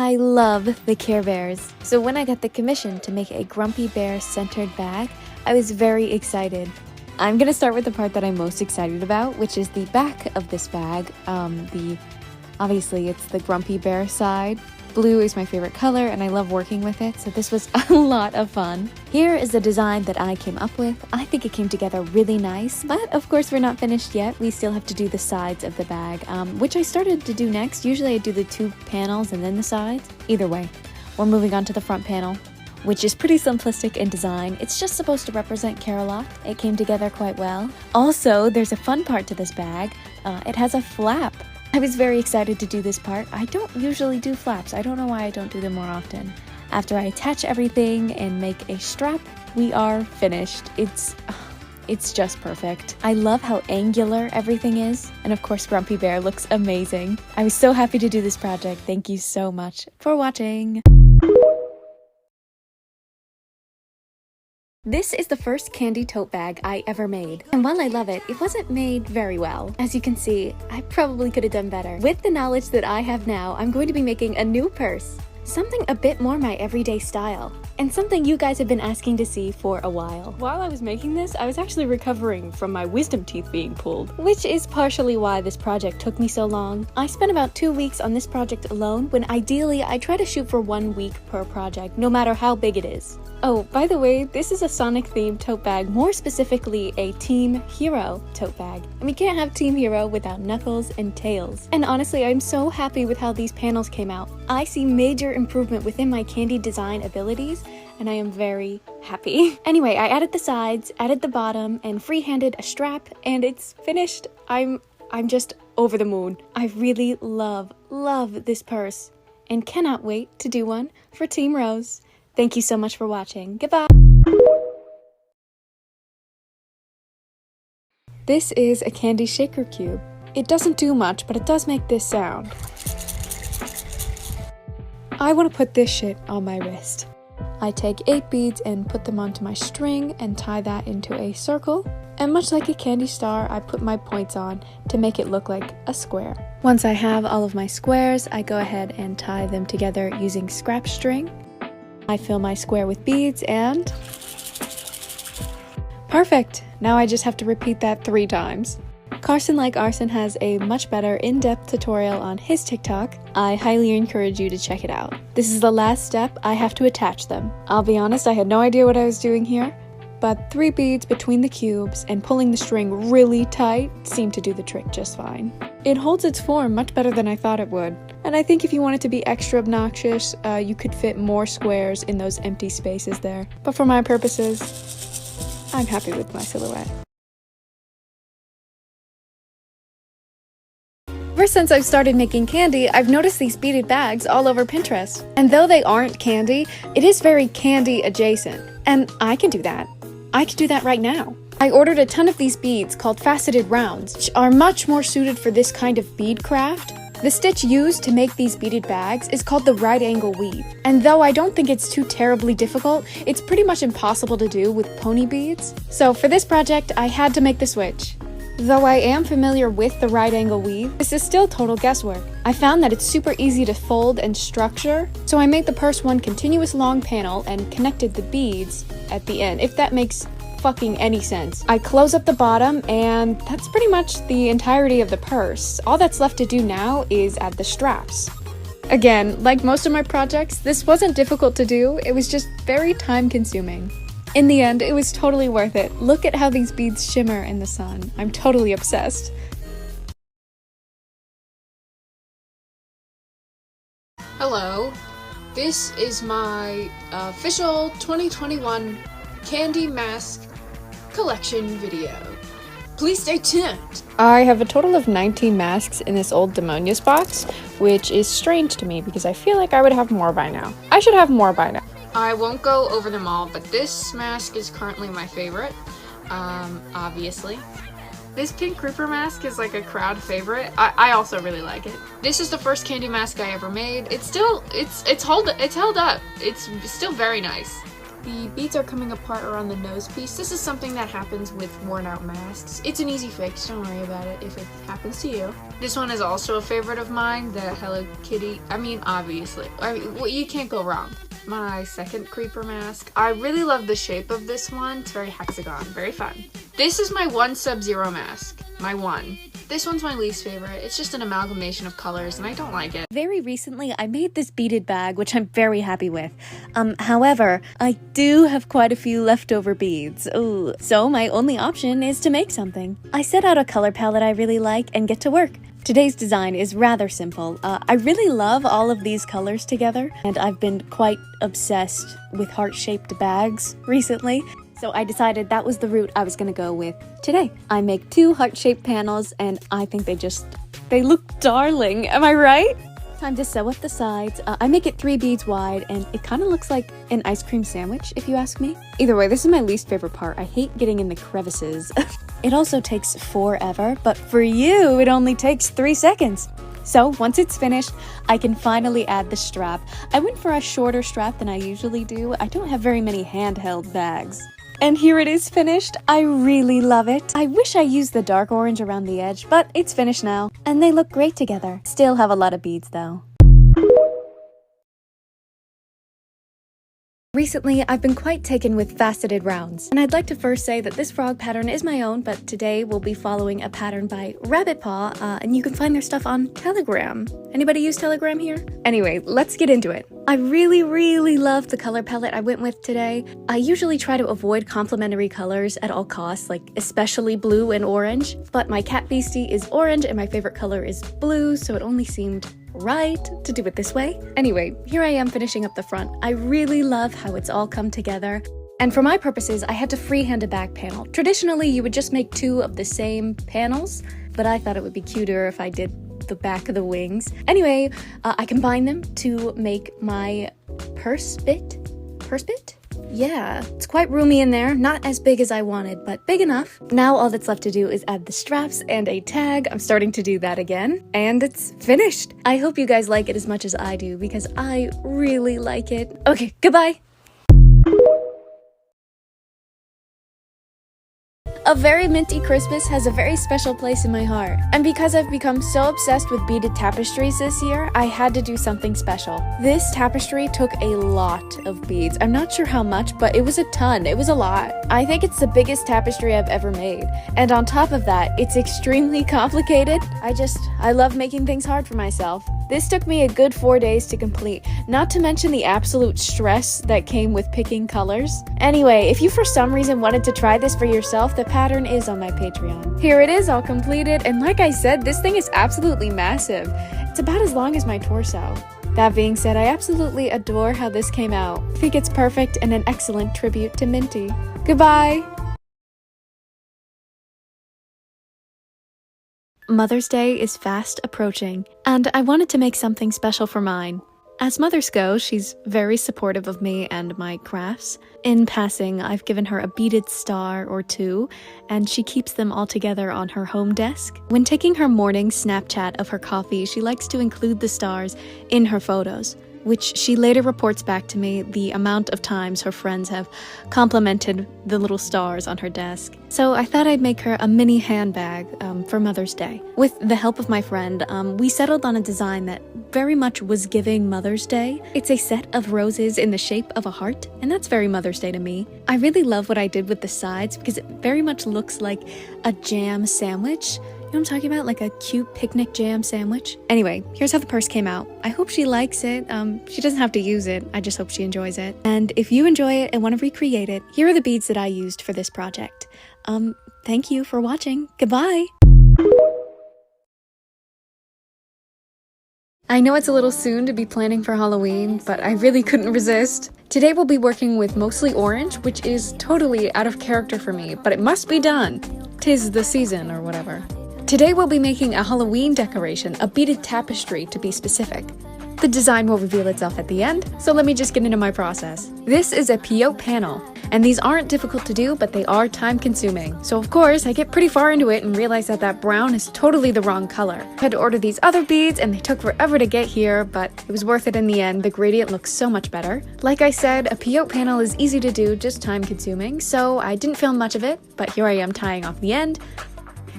I love the Care Bears. So when I got the commission to make a Grumpy Bear centered bag, I was very excited. I'm gonna start with the part that I'm most excited about, which is the back of this bag. Obviously it's the Grumpy Bear side. Blue is my favorite color and I love working with it, so this was a lot of fun. Here is the design that I came up with. I think it came together really nice, but of course we're not finished yet. We still have to do the sides of the bag, which I started to do next. Usually I do the 2 panels and then the sides. Either way, we're moving on to the front panel, which is pretty simplistic in design. It's just supposed to represent Care-a-Lot. It came together quite well. Also, there's a fun part to this bag. It has a flap. I was very excited to do this part. I don't usually do flaps. I don't know why I don't do them more often. After I attach everything and make a strap, we are finished. It's just perfect. I love how angular everything is. And of course, Grumpy Bear looks amazing. I was so happy to do this project. Thank you so much for watching. This is the first candy tote bag I ever made, and while I love it, it wasn't made very well. As you can see, I probably could have done better. With the knowledge that I have now, I'm going to be making a new purse. Something a bit more my everyday style, and something you guys have been asking to see for a while. While I was making this, I was actually recovering from my wisdom teeth being pulled, which is partially why this project took me so long. I spent about 2 weeks on this project alone, when ideally I try to shoot for 1 week per project, no matter how big it is. Oh, by the way, this is a Sonic-themed tote bag, more specifically a Team Hero tote bag. And we can't have Team Hero without Knuckles and Tails. And honestly, I'm so happy with how these panels came out. I see major improvement within my candy design abilities, and I am very happy. Anyway, I added the sides, added the bottom, and freehanded a strap, and it's finished. I'm just over the moon. I really love this purse, and cannot wait to do one for Team Rose. Thank you so much for watching. Goodbye! This is a candy shaker cube. It doesn't do much, but it does make this sound. I want to put this shit on my wrist. I take 8 beads and put them onto my string and tie that into a circle. And much like a candy star, I put my points on to make it look like a square. Once I have all of my squares, I go ahead and tie them together using scrap string. I fill my square with beads and... perfect! Now I just have to repeat that 3 times. Carson Like Arson has a much better in-depth tutorial on his TikTok. I highly encourage you to check it out. This is the last step. I have to attach them. I'll be honest, I had no idea what I was doing here, but 3 beads between the cubes and pulling the string really tight seemed to do the trick just fine. It holds its form much better than I thought it would. And I think if you want it to be extra obnoxious, you could fit more squares in those empty spaces there. But for my purposes, I'm happy with my silhouette. Ever since I've started making candy, I've noticed these beaded bags all over Pinterest. And though they aren't candy, it is very candy adjacent. And I can do that. I can do that right now. I ordered a ton of these beads called faceted rounds, which are much more suited for this kind of bead craft. The stitch used to make these beaded bags is called the right angle weave. And though I don't think it's too terribly difficult, it's pretty much impossible to do with pony beads. So for this project, I had to make the switch. Though I am familiar with the right angle weave, this is still total guesswork. I found that it's super easy to fold and structure, so I made the purse one continuous long panel and connected the beads at the end, if that makes fucking any sense. I close up the bottom, and that's pretty much the entirety of the purse. All that's left to do now is add the straps. Again, like most of my projects, this wasn't difficult to do, it was just very time consuming. In the end, it was totally worth it. Look at how these beads shimmer in the sun. I'm totally obsessed. Hello, this is my official 2021 candy mask collection video. Please stay tuned. I have a total of 19 masks in this old Demonius box, which is strange to me because I feel like I would have more by now. I should have more by now. I won't go over them all, but this mask is currently my favorite, obviously. This Pink Creeper mask is like a crowd favorite. I also really like it. This is the first candy mask I ever made. It's held up. It's still very nice. The beads are coming apart around the nose piece. This is something that happens with worn out masks. It's an easy fix, don't worry about it if it happens to you. This one is also a favorite of mine, the Hello Kitty. I mean, obviously. Well, you can't go wrong. My second creeper mask. I really love the shape of this one. It's very hexagon, very fun. This is my one Sub-Zero mask. My one. This one's my least favorite. It's just an amalgamation of colors and I don't like it. Very recently, I made this beaded bag, which I'm very happy with. However, I do have quite a few leftover beads. Ooh. So my only option is to make something. I set out a color palette I really like and get to work. Today's design is rather simple. I really love all of these colors together, and I've been quite obsessed with heart-shaped bags recently. So I decided that was the route I was gonna go with today. I make 2 heart-shaped panels and I think they look darling, am I right? Time to sew up the sides. I make it 3 beads wide and it kind of looks like an ice cream sandwich if you ask me. Either way, this is my least favorite part. I hate getting in the crevices. It also takes forever, but for you, it only takes 3 seconds. So once it's finished, I can finally add the strap. I went for a shorter strap than I usually do. I don't have very many handheld bags. And here it is finished. I really love it. I wish I used the dark orange around the edge, but it's finished now. And they look great together. Still have a lot of beads though. Recently, I've been quite taken with faceted rounds, and I'd like to first say that this frog pattern is my own, but today we'll be following a pattern by Rabbit Paw, and you can find their stuff on Telegram. Anybody use Telegram here? Anyway, let's get into it. I really love the color palette I went with today. I usually try to avoid complementary colors at all costs, like especially blue and orange, but my cat beastie is orange and my favorite color is blue, so it only seemed right to do it this way. Anyway, here I am finishing up the front. I really love how it's all come together. And for my purposes, I had to freehand a back panel. Traditionally, you would just make 2 of the same panels, but I thought it would be cuter if I did the back of the wings. Anyway, I combined them to make my purse bit? Yeah, it's quite roomy in there, not as big as I wanted, but big enough. Now all that's left to do is add the straps and a tag. I'm starting to do that again, and it's finished. I hope you guys like it as much as I do, because I really like it. Okay, goodbye! A Very Minty Christmas has a very special place in my heart. And because I've become so obsessed with beaded tapestries this year, I had to do something special. This tapestry took a lot of beads. I'm not sure how much, but it was a ton. It was a lot. I think it's the biggest tapestry I've ever made. And on top of that, it's extremely complicated. I love making things hard for myself. This took me a good 4 days to complete, not to mention the absolute stress that came with picking colors. Anyway, if you for some reason wanted to try this for yourself, the pattern is on my Patreon. Here it is all completed, and like I said, this thing is absolutely massive. It's about as long as my torso. That being said, I absolutely adore how this came out. I think it's perfect and an excellent tribute to Minty. Goodbye! Mother's Day is fast approaching, and I wanted to make something special for mine. As mothers go, she's very supportive of me and my crafts. In passing, I've given her a beaded star or 2, and she keeps them all together on her home desk. When taking her morning Snapchat of her coffee, she likes to include the stars in her photos, which she later reports back to me the amount of times her friends have complimented the little stars on her desk. So I thought I'd make her a mini handbag for Mother's Day. With the help of my friend, we settled on a design that very much was giving Mother's Day. It's a set of roses in the shape of a heart, and that's very Mother's Day to me. I really love what I did with the sides because it very much looks like a jam sandwich. You know what I'm talking about? Like a cute picnic jam sandwich? Anyway, here's how the purse came out. I hope she likes it. She doesn't have to use it. I just hope she enjoys it. And if you enjoy it and want to recreate it, here are the beads that I used for this project. Thank you for watching. Goodbye! I know it's a little soon to be planning for Halloween, but I really couldn't resist. Today we'll be working with mostly orange, which is totally out of character for me, but it must be done. 'Tis the season, or whatever. Today we'll be making a Halloween decoration, a beaded tapestry to be specific. The design will reveal itself at the end, so let me just get into my process. This is a PO panel. And these aren't difficult to do, but they are time consuming. So of course, I get pretty far into it and realize that that brown is totally the wrong color. I had to order these other beads and they took forever to get here, but it was worth it in the end. The gradient looks so much better. Like I said, a peyote panel is easy to do, just time consuming, so I didn't film much of it, but here I am tying off the end.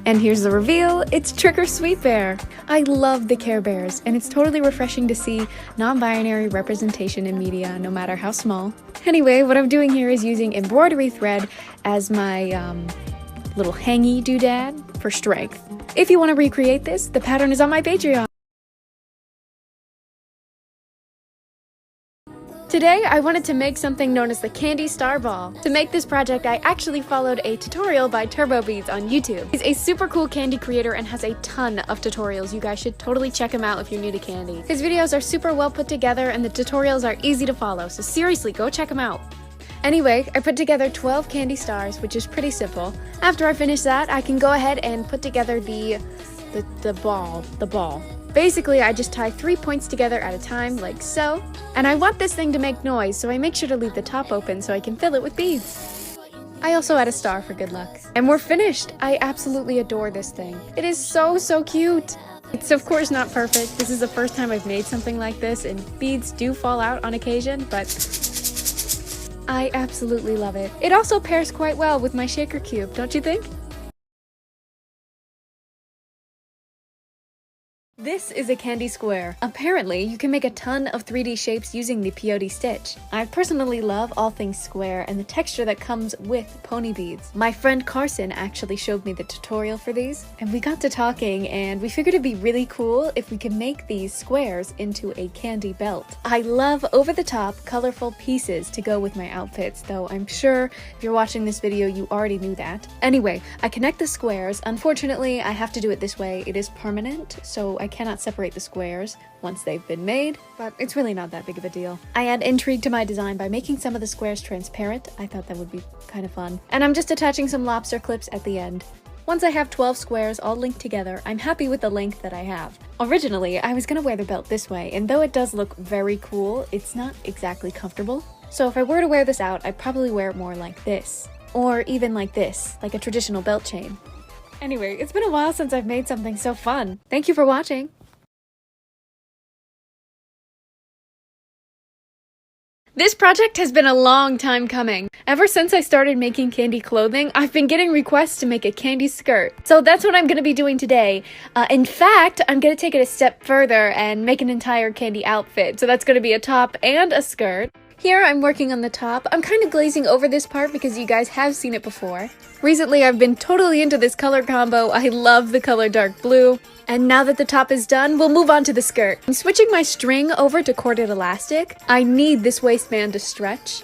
And here's the reveal, it's Trick or Sweet Bear! I love the Care Bears, and it's totally refreshing to see non-binary representation in media, no matter how small. Anyway, what I'm doing here is using embroidery thread as my little hangy doodad for strength. If you want to recreate this, the pattern is on my Patreon. Today, I wanted to make something known as the Candy Star Ball. To make this project, I actually followed a tutorial by Turbo Beads on YouTube. He's a super cool candy creator and has a ton of tutorials. You guys should totally check him out if you're new to candy. His videos are super well put together and the tutorials are easy to follow, so seriously, go check him out. Anyway, I put together 12 candy stars, which is pretty simple. After I finish that, I can go ahead and put together the ball. Basically, I just tie 3 points together at a time, like so. And I want this thing to make noise, so I make sure to leave the top open so I can fill it with beads. I also add a star for good luck. And we're finished! I absolutely adore this thing. It is so cute! It's of course not perfect. This is the first time I've made something like this, and beads do fall out on occasion, but I absolutely love it. It also pairs quite well with my shaker cube, don't you think? This is a candy square. Apparently, you can make a ton of 3D shapes using the peyote stitch. I personally love all things square and the texture that comes with pony beads. My friend Carson actually showed me the tutorial for these, and we got to talking and we figured it'd be really cool if we could make these squares into a candy belt. I love over-the-top, colorful pieces to go with my outfits, though I'm sure if you're watching this video you already knew that. Anyway, I connect the squares. Unfortunately, I have to do it this way. It is permanent, so I cannot separate the squares once they've been made, but it's really not that big of a deal. I add intrigue to my design by making some of the squares transparent. I thought that would be kind of fun. And I'm just attaching some lobster clips at the end. Once I have 12 squares all linked together, I'm happy with the length that I have. Originally, I was gonna wear the belt this way, and though it does look very cool, it's not exactly comfortable. So if I were to wear this out, I'd probably wear it more like this. Or even like this, like a traditional belt chain. Anyway, it's been a while since I've made something so fun. Thank you for watching! This project has been a long time coming. Ever since I started making candy clothing, I've been getting requests to make a candy skirt. So that's what I'm going to be doing today. In fact, I'm going to take it a step further and make an entire candy outfit. So that's going to be a top and a skirt. Here I'm working on the top. I'm kind of glazing over this part because you guys have seen it before. Recently I've been totally into this color combo. I love the color dark blue. And now that the top is done, we'll move on to the skirt. I'm switching my string over to corded elastic. I need this waistband to stretch.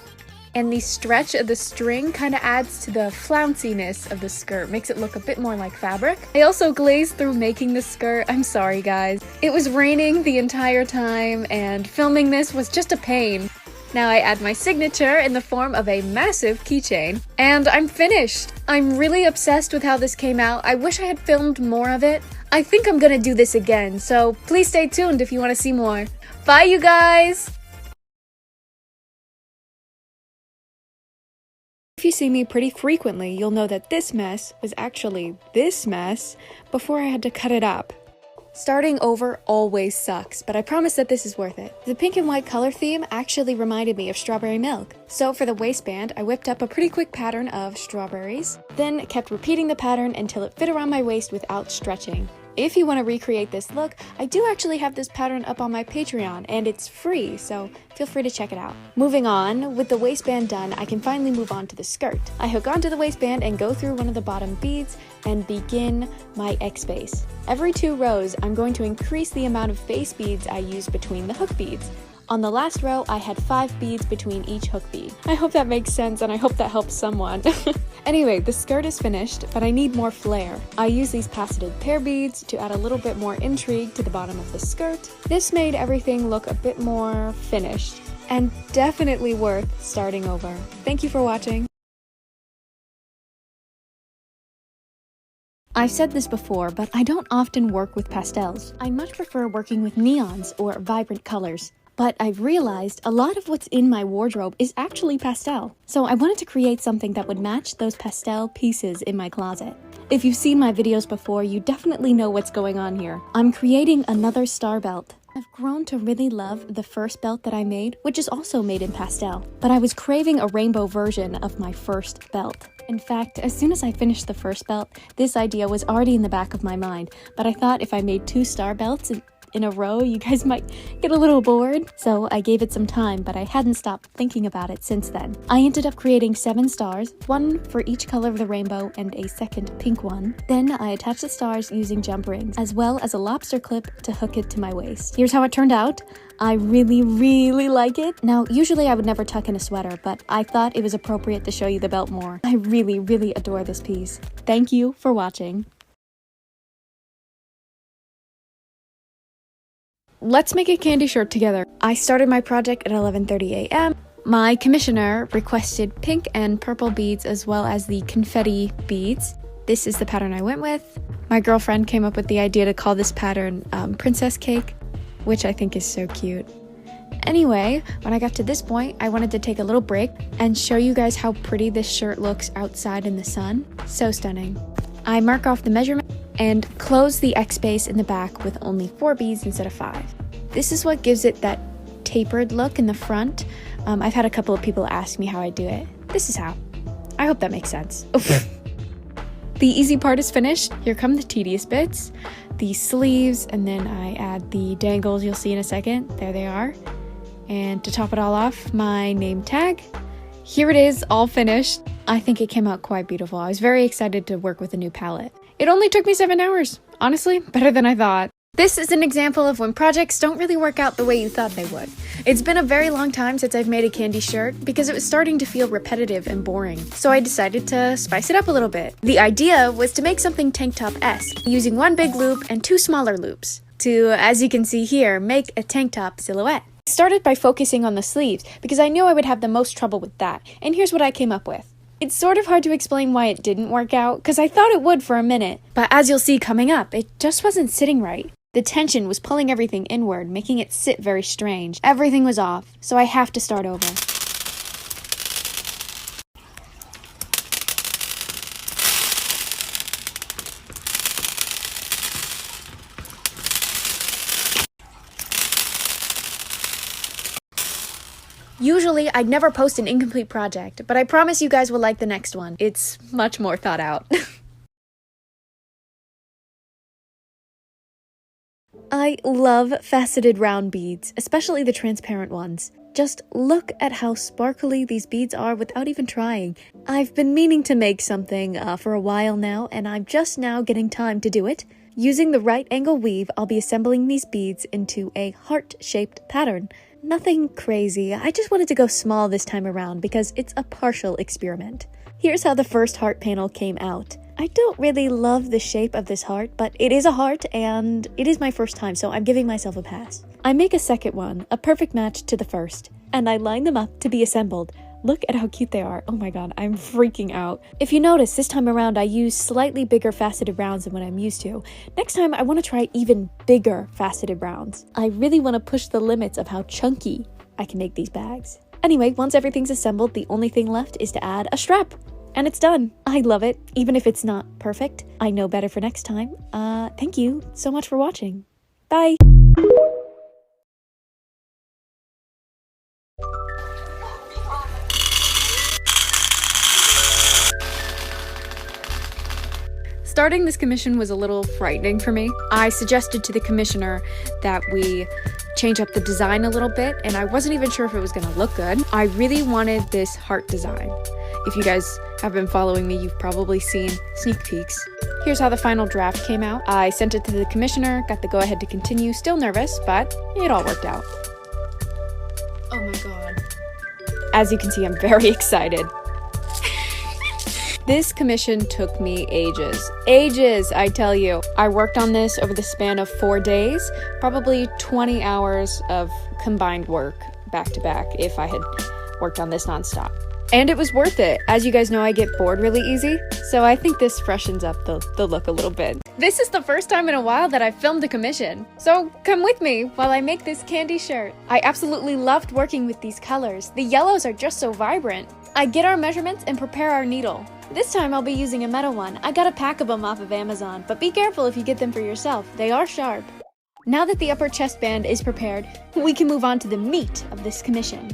And the stretch of the string kind of adds to the flounciness of the skirt, makes it look a bit more like fabric. I also glazed through making the skirt. I'm sorry guys. It was raining the entire time and filming this was just a pain. Now I add my signature in the form of a massive keychain, and I'm finished! I'm really obsessed with how this came out. I wish I had filmed more of it. I think I'm gonna do this again, so please stay tuned if you want to see more. Bye you guys! If you see me pretty frequently, you'll know that this mess was actually this mess before I had to cut it up. Starting over always sucks, but I promise that this is worth it. The pink and white color theme actually reminded me of strawberry milk. So for the waistband, I whipped up a pretty quick pattern of strawberries, then kept repeating the pattern until it fit around my waist without stretching. If you want to recreate this look, I do actually have this pattern up on my Patreon, and it's free, so feel free to check it out. Moving on, with the waistband done, I can finally move on to the skirt. I hook onto the waistband and go through one of the bottom beads and begin my X base. Every 2 rows, I'm going to increase the amount of base beads I use between the hook beads. On the last row, I had 5 beads between each hook bead. I hope that makes sense and I hope that helps someone. Anyway, the skirt is finished, but I need more flair. I use these passive pear beads to add a little bit more intrigue to the bottom of the skirt. This made everything look a bit more finished, and definitely worth starting over. Thank you for watching. I've said this before, but I don't often work with pastels. I much prefer working with neons or vibrant colors. But I've realized a lot of what's in my wardrobe is actually pastel. So I wanted to create something that would match those pastel pieces in my closet. If you've seen my videos before, you definitely know what's going on here. I'm creating another star belt. I've grown to really love the first belt that I made, which is also made in pastel. But I was craving a rainbow version of my first belt. In fact, as soon as I finished the first belt, this idea was already in the back of my mind. But I thought if I made 2 star belts in a row, you guys might get a little bored. So I gave it some time, but I hadn't stopped thinking about it since then. I ended up creating 7 stars, 1 for each color of the rainbow and a second pink one. Then I attached the stars using jump rings, as well as a lobster clip to hook it to my waist. Here's how it turned out. I really like it. Now, usually I would never tuck in a sweater, but I thought it was appropriate to show you the belt more. I really adore this piece. Thank you for watching. Let's make a candy shirt together. I started my project at 11:30 a.m. My commissioner requested pink and purple beads as well as the confetti beads. This is the pattern I went with. My girlfriend came up with the idea to call this pattern Princess Cake, which I think is so cute. Anyway, when I got to this point, I wanted to take a little break and show you guys how pretty this shirt looks outside in the sun. So stunning. I mark off the measurement and close the X space in the back with only 4 beads instead of 5. This is what gives it that tapered look in the front. I've had a couple of people ask me how I do it. This is how. I hope that makes sense. The easy part is finished. Here come the tedious bits. The sleeves, and then I add the dangles you'll see in a second. There they are. And to top it all off, my name tag. Here it is, all finished. I think it came out quite beautiful. I was very excited to work with a new palette. It only took me 7 hours. Honestly, better than I thought. This is an example of when projects don't really work out the way you thought they would. It's been a very long time since I've made a candy shirt because it was starting to feel repetitive and boring. So I decided to spice it up a little bit. The idea was to make something tank top-esque, using 1 big loop and 2 smaller loops to, as you can see here, make a tank top silhouette. I started by focusing on the sleeves because I knew I would have the most trouble with that, and here's what I came up with. It's sort of hard to explain why it didn't work out, because I thought it would for a minute, but as you'll see coming up, it just wasn't sitting right. The tension was pulling everything inward, making it sit very strange. Everything was off, so I have to start over. Usually, I'd never post an incomplete project, but I promise you guys will like the next one. It's much more thought out. I love faceted round beads, especially the transparent ones. Just look at how sparkly these beads are without even trying. I've been meaning to make something for a while now, and I'm just now getting time to do it. Using the right angle weave, I'll be assembling these beads into a heart-shaped pattern. Nothing crazy, I just wanted to go small this time around because it's a partial experiment. Here's how the first heart panel came out. I don't really love the shape of this heart, but it is a heart and it is my first time, so I'm giving myself a pass. I make a second one, a perfect match to the first, and I line them up to be assembled. Look at how cute they are. Oh my god, I'm freaking out. If you notice, this time around I use slightly bigger faceted rounds than what I'm used to. Next time I want to try even bigger faceted rounds. I really want to push the limits of how chunky I can make these bags. Anyway, once everything's assembled, the only thing left is to add a strap. And it's done. I love it, even if it's not perfect. I know better for next time. Thank you so much for watching. Bye! Starting this commission was a little frightening for me. I suggested to the commissioner that we change up the design a little bit, and I wasn't even sure if it was gonna look good. I really wanted this heart design. If you guys have been following me, you've probably seen sneak peeks. Here's how the final draft came out. I sent it to the commissioner, got the go-ahead to continue, still nervous, but it all worked out. Oh my god. As you can see, I'm very excited. This commission took me ages. Ages, I tell you. I worked on this over the span of 4 days, probably 20 hours of combined work back to back if I had worked on this nonstop. And it was worth it. As you guys know, I get bored really easy, so I think this freshens up the look a little bit. This is the first time in a while that I've filmed a commission, so come with me while I make this candy shirt. I absolutely loved working with these colors. The yellows are just so vibrant. I get our measurements and prepare our needle. This time I'll be using a metal one. I got a pack of them off of Amazon, but be careful if you get them for yourself. They are sharp. Now that the upper chest band is prepared, we can move on to the meat of this commission.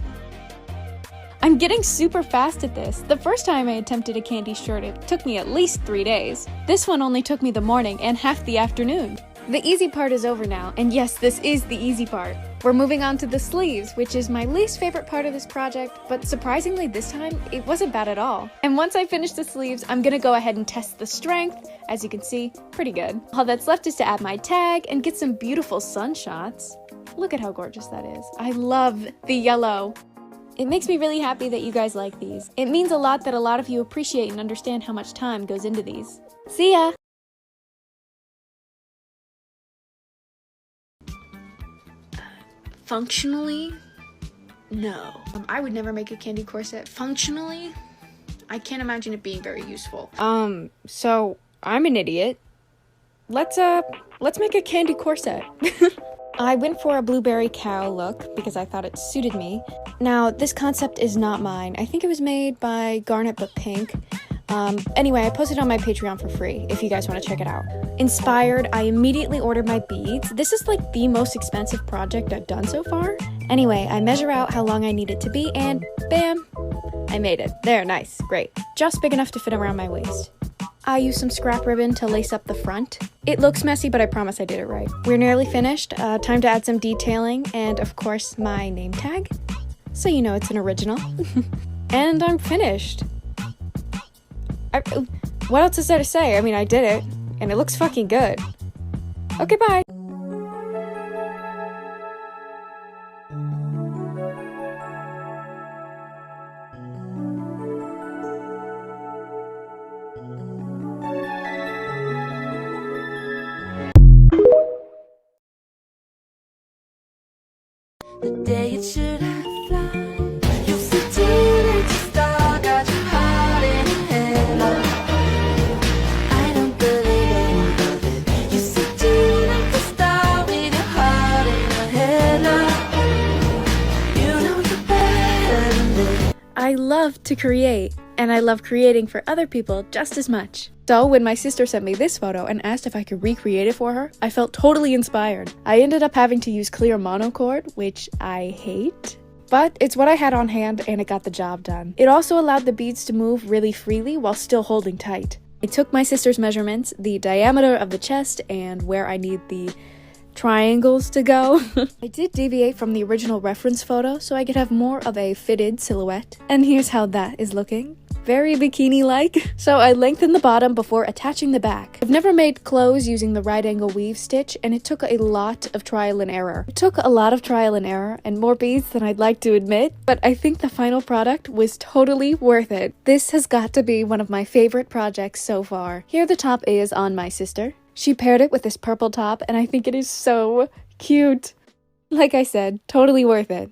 I'm getting super fast at this. The first time I attempted a candy shirt, it took me at least 3 days. This one only took me the morning and half the afternoon. The easy part is over now, and yes, this is the easy part. We're moving on to the sleeves, which is my least favorite part of this project, but surprisingly this time, it wasn't bad at all. And once I finish the sleeves, I'm gonna go ahead and test the strength. As you can see, pretty good. All that's left is to add my tag and get some beautiful sun shots. Look at how gorgeous that is. I love the yellow. It makes me really happy that you guys like these. It means a lot that a lot of you appreciate and understand how much time goes into these. See ya! Functionally, no. I would never make a candy corset. Functionally, I can't imagine it being very useful. So I'm an idiot. Let's make a candy corset. I went for a blueberry cow look because I thought it suited me. Now, this concept is not mine. I think it was made by Garnet But Pink. Anyway, I posted on my Patreon for free if you guys want to check it out. Inspired, I immediately ordered my beads. This is like the most expensive project I've done so far. Anyway, I measure out how long I need it to be and bam, I made it. There, nice, great. Just big enough to fit around my waist. I used some scrap ribbon to lace up the front. It looks messy, but I promise I did it right. We're nearly finished. Time to add some detailing and, of course, my name tag. So you know it's an original. And I'm finished. What else is there to say? I mean, I did it, and it looks fucking good. Okay, bye! The day it should have flown. You're so teenage star, got your heart in a halo. I don't believe any of it. You're so teenage star with your heart in a halo. You know you're better than this. I love to create, and I love creating for other people just as much. So when my sister sent me this photo and asked if I could recreate it for her, I felt totally inspired. I ended up having to use clear monocord, which I hate, but it's what I had on hand and it got the job done. It also allowed the beads to move really freely while still holding tight. I took my sister's measurements, the diameter of the chest, and where I need the triangles to go. I did deviate from the original reference photo so I could have more of a fitted silhouette. And here's how that is looking. Very bikini-like. So I lengthened the bottom before attaching the back. I've never made clothes using the right angle weave stitch, and it took a lot of trial and error. It took a lot of trial and error and more beads than I'd like to admit, but I think the final product was totally worth it. This has got to be one of my favorite projects so far. Here the top is on my sister. She paired it with this purple top, and I think it is so cute. Like I said, totally worth it.